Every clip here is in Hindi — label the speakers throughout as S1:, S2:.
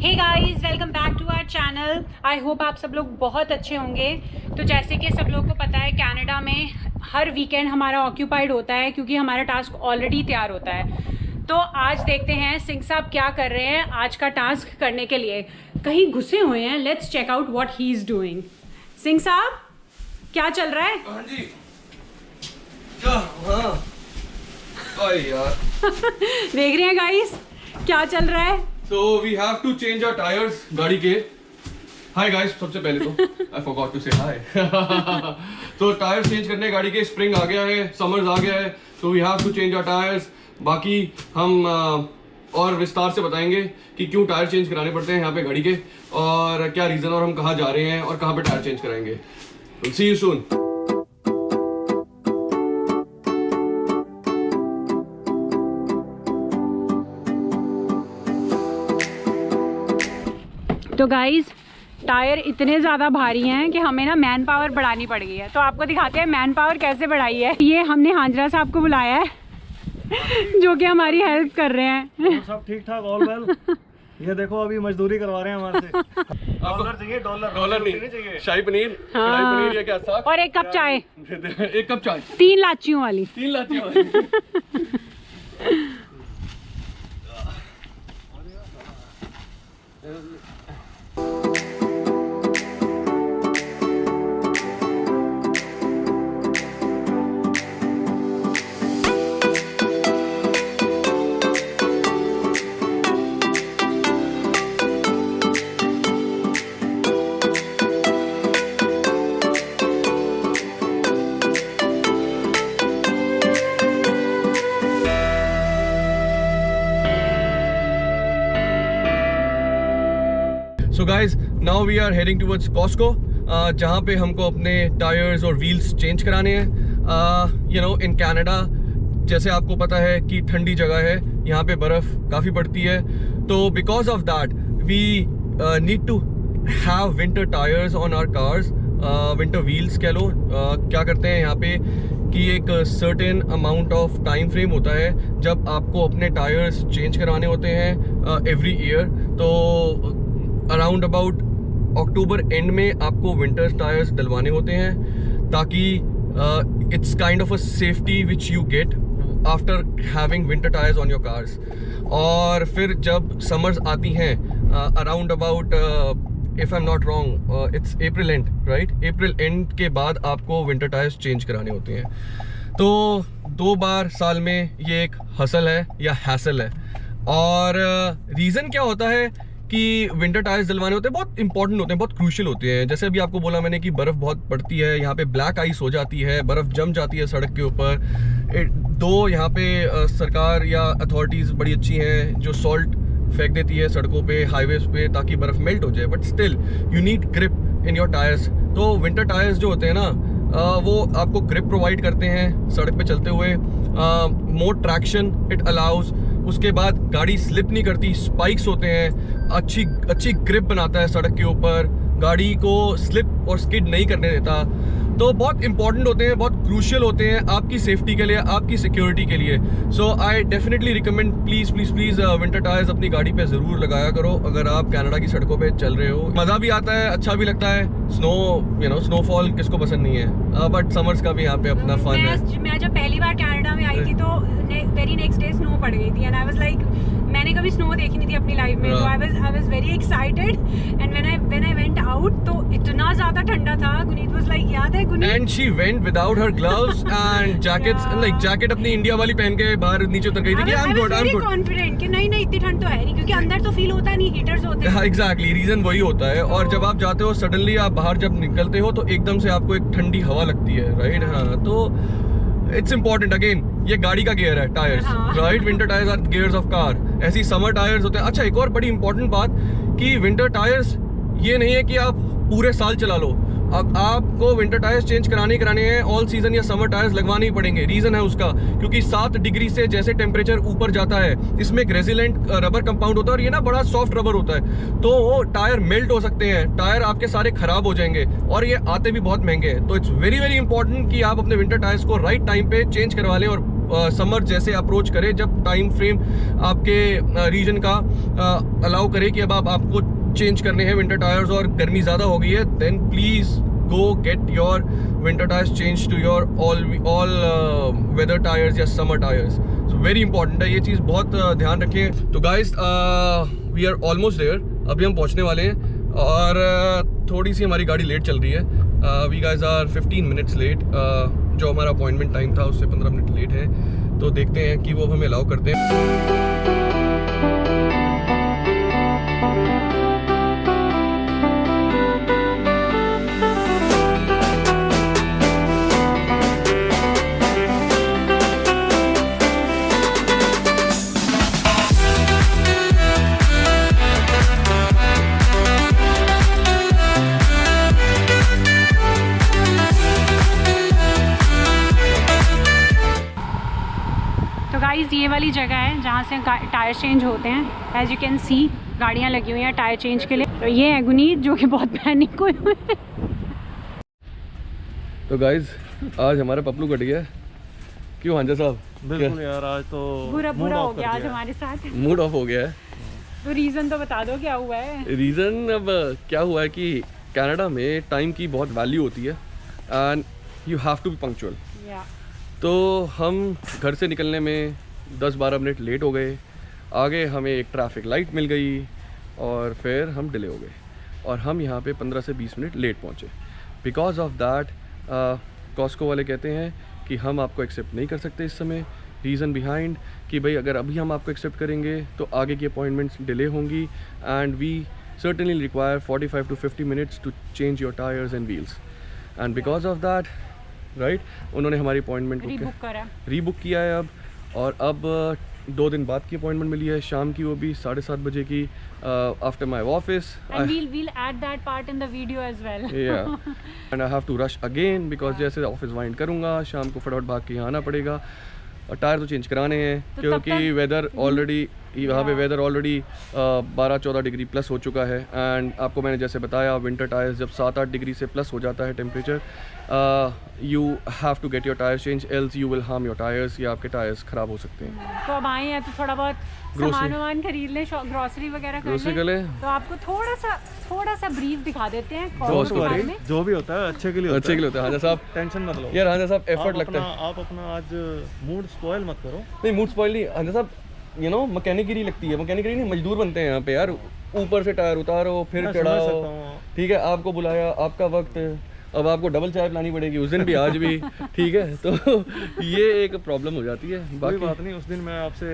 S1: Hey guys, welcome back to our channel. I hope आप सब लोग बहुत अच्छे होंगे। तो जैसे कि सब लोग को पता है, कनाडा में हर वीकेंड हमारा ऑक्यूपाइड होता है क्योंकि हमारा टास्क ऑलरेडी तैयार होता है। तो आज देखते हैं सिंह साहब क्या कर रहे हैं आज का टास्क करने के लिए। कहीं घुसे हुए हैं, let's check out what he is doing. Singh साहब, क्या चल रहा है?
S2: हाँ जी। हाँ। यार
S1: देख रहे हैं गाइस क्या चल रहा है।
S2: So we have to change our tires गाड़ी के। Hi guys, सबसे पहले तो I forgot to say hi। तो टायर चेंज करने गाड़ी के, स्प्रिंग आ गया है, समर्स आ गया है, so we have to change our tires। बाकी हम और विस्तार से बताएंगे कि क्यों टायर चेंज कराने पड़ते हैं यहाँ पे गाड़ी के, और क्या रीजन, और हम कहाँ जा रहे हैं और कहाँ पे टायर चेंज कराएंगे। We'll see you soon।
S1: तो गाइस, टायर इतने ज़्यादा भारी हैं कि हमें ना मैन पावर बढ़ानी पड़ गई है। तो आपको दिखाते हैं मैन पावर कैसे बढ़ाई है। ये हमने हांजरा साहब को बुलाया है जो कि हमारी हेल्प कर रहे हैं।
S3: सब ठीक ठाक, ऑल वेल। ये देखो अभी मजदूरी करवा रहे हैं हमारे से। डॉलर चाहिए, डॉलर
S2: नहीं चाहिए। शाही पनीर,
S1: हाँ।
S2: कढ़ाई पनीर या क्या साग,
S1: और एक कप चाय।
S2: एक कप चाय,
S1: 3 लाचियों वाली।
S2: 3 लाचियों वाली। So guys, now we are heading towards Costco, जहाँ पे हमको अपने टायर्स और व्हील्स चेंज कराने हैं। You know, in Canada, जैसे आपको पता है कि ठंडी जगह है, यहाँ पे बर्फ़ काफ़ी पड़ती है। तो because of that, we need to have winter tires on our cars, winter wheels कह लो। क्या करते हैं यहाँ पे कि एक certain amount of time frame होता है जब आपको अपने टायर्स चेंज कराने होते हैं एवरी ईयर। तो अराउंड अबाउट अक्टूबर एंड में आपको विंटर टायर्स डलवाने होते हैं, ताकि it's kind of a safety which you get after having winter tyres on your cars. और फिर जब समर्स आती हैं around about, if I am not wrong, it's April and, right, April and के बाद आपको विंटर टायर्स चेंज कराने होते हैं। तो 2 बार साल में ये एक हसल है या हैसल है। और रीज़न क्या होता है कि विंटर टायर्स डलवाने होते हैं, बहुत इंपॉर्टेंट होते हैं, बहुत क्रूशियल होते हैं। जैसे अभी आपको बोला मैंने कि बर्फ़ बहुत पड़ती है, यहाँ पे ब्लैक आइस हो जाती है, बर्फ़ जम जाती है सड़क के ऊपर। दो यहाँ पे सरकार या अथॉरिटीज़ बड़ी अच्छी हैं जो सॉल्ट फेंक देती है सड़कों पे, हाईवेज पे, ताकि बर्फ़ मेल्ट हो जाए, but still you need grip in your tyres. तो विंटर टायर्स जो होते हैं ना, वो आपको ग्रिप प्रोवाइड करते हैं सड़क पे चलते हुए, मोर ट्रैक्शन इट अलाउज। उसके बाद गाड़ी स्लिप नहीं करती, स्पाइक्स होते हैं, अच्छी ग्रिप बनाता है सड़क के ऊपर, गाड़ी को स्लिप और स्किड नहीं करने देता। तो बहुत इंपॉर्टेंट होते हैं, बहुत क्रूशियल होते हैं आपकी सेफ्टी के लिए, आपकी सिक्योरिटी के लिए। So I definitely recommend, please please please winter tyres अपनी गाड़ी पे ज़रूर लगाया करो अगर आप कनाडा की सड़कों पे चल रहे हो। मज़ा भी आता है, अच्छा भी लगता है। स्नो, यू नो, स्नोफॉल किसको पसंद नहीं है, बट समर्स का भी यहाँ पे अपना फन है।
S1: मैं जब पहली बार कनाडा में आई थी तो वेरी नेक्स्ट डे स्नो पड़ गई थी, एंड आई वाज लाइक, मैंने कभी स्नो देखी नहीं थी अपनी लाइफ में। तो I was very excited, and when I went out तो इतना ज्यादा ठंडा था। गुनीत वाज लाइक, याद है Guneet?
S2: And she went without her gloves and jackets, like jacket अपनी इंडिया वाली पहन के बाहर नीचे उतर गई थी कि आई एम गुड
S1: कॉन्फिडेंट कि नहीं इतनी ठंड तो है नहीं, क्योंकि अंदर तो फील होता नहीं, हीटर्स होते हैं।
S2: एग्जैक्टली, रीजन वही होता है। और जब आप जाते हो, सडनली आप बाहर जब निकलते हो तो एकदम से आपको एक ठंडी हवा लगती है, राइट। हाँ, तो इट्स इंपॉर्टेंट। अगेन, ये गाड़ी का गियर है, tyres, right. Winter tyres are gears of car, ऐसी समर टायर्स होते हैं। अच्छा, एक और बड़ी इंपॉर्टेंट बात कि विंटर टायर्स ये नहीं है कि आप पूरे साल चला लो। अब आपको विंटर टायर्स चेंज कराने हैं, ऑल सीजन या समर टायर्स लगवाने ही पड़ेंगे। रीज़न है उसका, क्योंकि 7 डिग्री से जैसे टेम्परेचर ऊपर जाता है, इसमें एक रेजिलेंट रबर कंपाउंड होता है, और ये ना बड़ा सॉफ्ट रबर होता है, तो वो टायर मेल्ट हो सकते हैं, टायर आपके सारे खराब हो जाएंगे, और ये आते भी बहुत महंगे हैं। तो इट्स वेरी वेरी इंपॉर्टेंट कि आप अपने विंटर टायर्स को राइट टाइम पे चेंज करवा लें और समर जैसे अप्रोच करे, जब टाइम फ्रेम आपके रीजन का अलाउ करे कि अब आपको चेंज करने हैं विंटर टायर्स और गर्मी ज़्यादा हो गई है, then please go get your winter tyres change to your all weather tyres या summer tyres. So very important है ये चीज़, बहुत ध्यान रखें। तो guys we are almost there, अभी हम पहुंचने वाले हैं और थोड़ी सी हमारी गाड़ी लेट चल रही है। We guys are 15 minutes late, जो हमारा अपॉइंटमेंट टाइम था उससे 15 मिनट लेट है। तो देखते हैं कि वो हमें अलाउ करते हैं।
S1: गाइस ये वाली जगह है जहाँ से टायर चेंज होते हैं। एज यू कैन सी गाड़ियाँ लगी हुई हैं टायर चेंज के लिए। तो ये है गुनीत जो कि बहुत पैनिक हुए हुए हैं।
S2: तो गाइस आज हमारा पपलू कट गया। क्यों हांजा साहब?
S3: बिल्कुल यार, आज तो
S1: बुरा हो गया आज हमारे साथ,
S2: मूड ऑफ हो गया है।
S1: तो रीज़न तो बता दो क्या हुआ है।
S2: रीज़न अब क्या हुआ है कि कनाडा में टाइम की बहुत वैल्यू होती है and you have to be punctual. तो हम घर से निकलने में 10-12 मिनट लेट हो गए। आगे हमें एक ट्रैफिक लाइट मिल गई और फिर हम डिले हो गए और हम यहाँ पे 15 से 20 मिनट लेट पहुँचे। बिकॉज ऑफ दैट कॉस्को वाले कहते हैं कि हम आपको एक्सेप्ट नहीं कर सकते इस समय। रीज़न बिहाइंड कि भाई अगर अभी हम आपको एक्सेप्ट करेंगे तो आगे की अपॉइंटमेंट्स डिले होंगी and we certainly require 45 to 50 minutes to change your tires and wheels, and because of that right उन्होंने हमारी अपॉइंटमेंट को रीबुक किया है अब, और अब 2 दिन बाद की अपॉइंटमेंट मिली है शाम की, वो भी 7:30 बजे की after my office.
S1: we'll add that part in the video as well.
S2: yeah and I have to rush again because जैसे ऑफिस वाइंड करूँगा शाम को फटाफट भाग के यहाँ आना पड़ेगा और टायर तो चेंज कराने हैं तो क्योंकि वेदर ऑलरेडी यहाँ पे वेदर ऑलरेडी 12-14 डिग्री प्लस हो चुका है। एंड आपको मैंने जैसे बताया विंटर टायर्स जब 7-8 डिग्री से प्लस हो जाता है temperature, you have to get your tyres change else you will harm your tyres, या आपके टायर्स ख़राब हो सकते हैं।
S1: तो अब आए हैं तो थोड़ा बहुत सामान खरीद लें, ग्रोसरी वगैरह कर लें। तो आपको थोड़ा सा ब्रीफ दिखा देते हैं
S3: जो भी होता है अच्छे के लिए
S2: होता है। हांजा साहब
S3: टेंशन मत लो
S2: यार, हांजा साहब एफर्ट लगता है।
S3: आप अपना आज मूड स्पॉइल मत करो।
S2: नहीं मूड स्पॉइल नहीं हांजा साहब, यू नो मैकेनिकरी लगती है, मैकेनिकरी नहीं मजदूर बनते हैं यहाँ पे यार। ऊपर से टायर उतारो फिर चढ़ाओ, ठीक है आपको बुलाया आपका वक्त, अब आपको डबल चाय पिलानी पड़ेगी उस दिन भी आज भी, ठीक है। तो ये एक प्रॉब्लम हो जाती है।
S3: बाकी बात नहीं, उस दिन मैं आपसे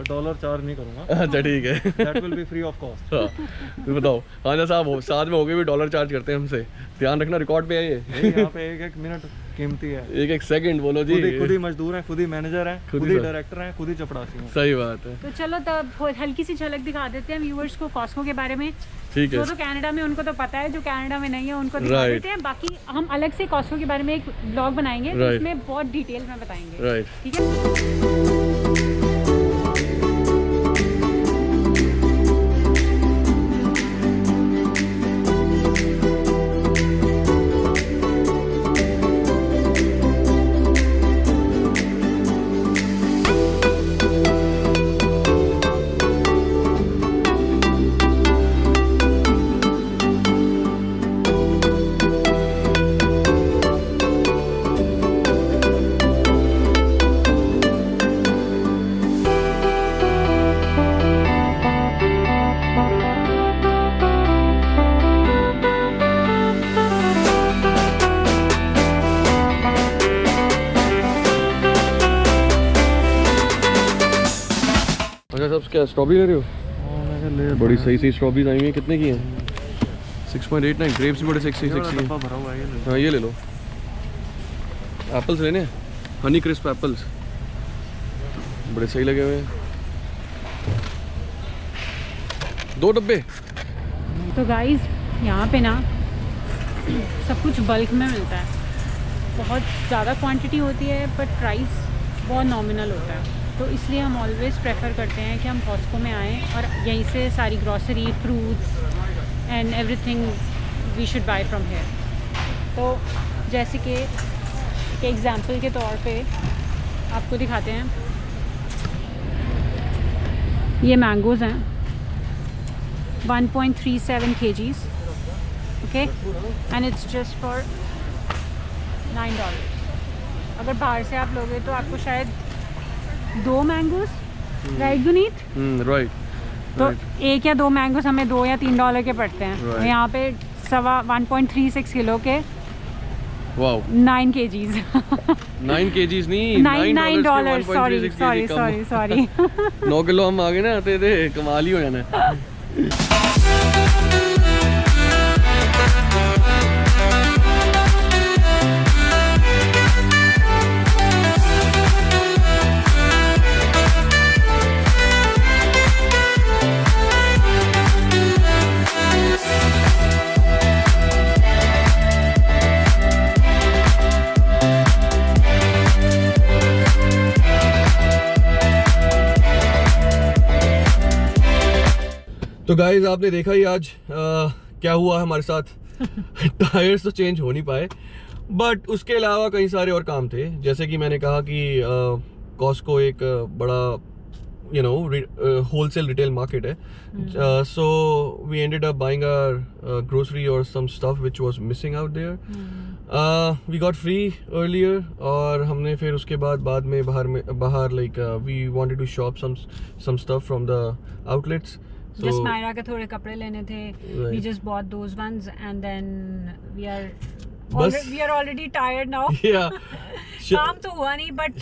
S3: $1 चार्ज नहीं करूँगा।
S2: अच्छा ठीक है,
S3: that will be free of cost.
S2: तो बताओ हांजा साहब साथ में हो गए भी $1 चार्ज करते हैं हमसे, ध्यान रखना रिकॉर्ड पे है ये।
S3: यहाँ पे एक मिनट कीमती है,
S2: एक सेकंड बोलो जी।
S3: खुद ही मजदूर हैं, खुद ही मैनेजर हैं, खुद ही डायरेक्टर हैं, खुद ही चपड़ासी हैं।
S2: सही बात है।
S1: तो चलो तब हल्की सी झलक दिखा देते हैं व्यूअर्स को कॉस्को के बारे में।
S2: ठीक है,
S1: जो कनाडा में उनको तो पता है, जो कनाडा में नहीं है उनको दिखा देते हैं। बाकी हम अलग से कॉस्को के बारे में एक ब्लॉग बनाएंगे जिसमें बहुत डिटेल में बताएंगे, ठीक है।
S2: क्या स्ट्रॉबेरी ले रहे हो? बड़ी सही सही स्ट्रॉबेरी आई हुई है, कितने की हैं? 6.89, ग्रेप्स भी बड़े सेक्सी हैं। हाँ ये ले लो। एप्पल्स लेने, हनी क्रिस्प एप्पल्स बड़े सही लगे हुए हैं, 2 डब्बे।
S1: तो गाइस यहाँ पे ना सब कुछ बल्क में मिलता है, बहुत ज़्यादा क्वांटिटी होती है बट प्राइस बहुत नॉमिनल होता है। तो इसलिए हम ऑलवेज़ प्रेफर करते हैं कि हम कॉस्को में आएँ और यहीं से सारी grocery, fruits and everything we should buy from here. तो जैसे कि एग्ज़ाम्पल के तौर पे आपको दिखाते हैं। ये मैंगोज़ हैं 1.37 kgs, okay, and it's just for $9। अगर बाहर से आप लोगे तो आपको शायद 2 मैंगोज़, राइट गुनीत?
S2: राइट।
S1: तो एक या 2 मैंगोज़ हमें $2 या $3 के पड़ते हैं। और यहाँ पे 1.36 किलो के
S2: वाओ
S1: 9 kgs
S2: 9 kgs नहीं,
S1: $9 सॉरी
S2: 9 किलो हम आगे ना आते थे, कमाल ही हो जाना। तो गाइज आपने देखा ही आज क्या हुआ है हमारे साथ। टायर्स तो चेंज हो नहीं पाए, बट उसके अलावा कई सारे और काम थे। जैसे कि मैंने कहा कि कॉस्को एक बड़ा होलसेल रिटेल मार्केट है, so we ended up buying our grocery और some stuff which was missing out there. We got free earlier, और हमने फिर उसके बाद में बाहर like we wanted to shop some stuff from the outlets.
S1: Just Myra के थोड़े कपड़े लेने थे, we just bought those ones and then we are already tired now. काम तो हुआ नहीं, बट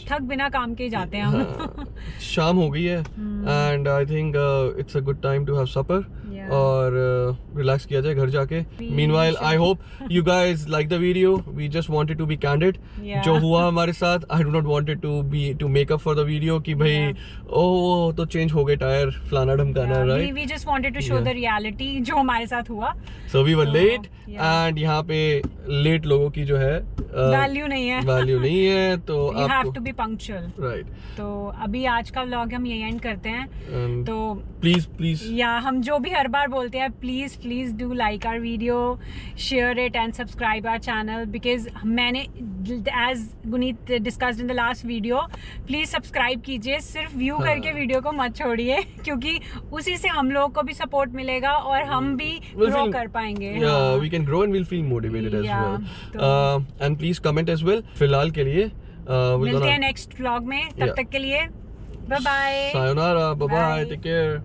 S1: थक बिना काम के ही जाते हैं हम।
S2: शाम हो गई है and I think it's a good time to have supper और रिलैक्स किया जाए घर जाके। Meanwhile I hope you guys like the video. We just wanted to be candid. जो हुआ हमारे साथ, I do not wanted to make up for the video कि भाई ओह तो चेंज हो गए टायर फलाना ढमकाना, right?
S1: We just wanted to show the reality जो हमारे साथ हुआ।
S2: सो वी वर लेट, एंड यहाँ पे लेट लोगों की जो है
S1: वैल्यू नहीं है, तो you have to be punctual,
S2: right?
S1: तो अभी आज का व्लॉग हम यही एंड करते हैं। तो
S2: प्लीज
S1: या हम जो भी हर बार बोलते हैं, please do like our video, share it and subscribe our channel, because मैंने as Guneet discussed in the last video, please subscribe कीजिए। सिर्फ व्यू करके वीडियो को मत छोड़िए, क्योंकि उसी से हम लोग को भी सपोर्ट मिलेगा और हम भी ग्रो कर पाएंगे।
S2: we can grow and we'll feel motivated as well. And please comment as well. फिलहाल के लिए
S1: मिलते हैं नेक्स्ट व्लॉग में, तब तक के लिए bye bye,
S2: sayonara, bye bye, take care.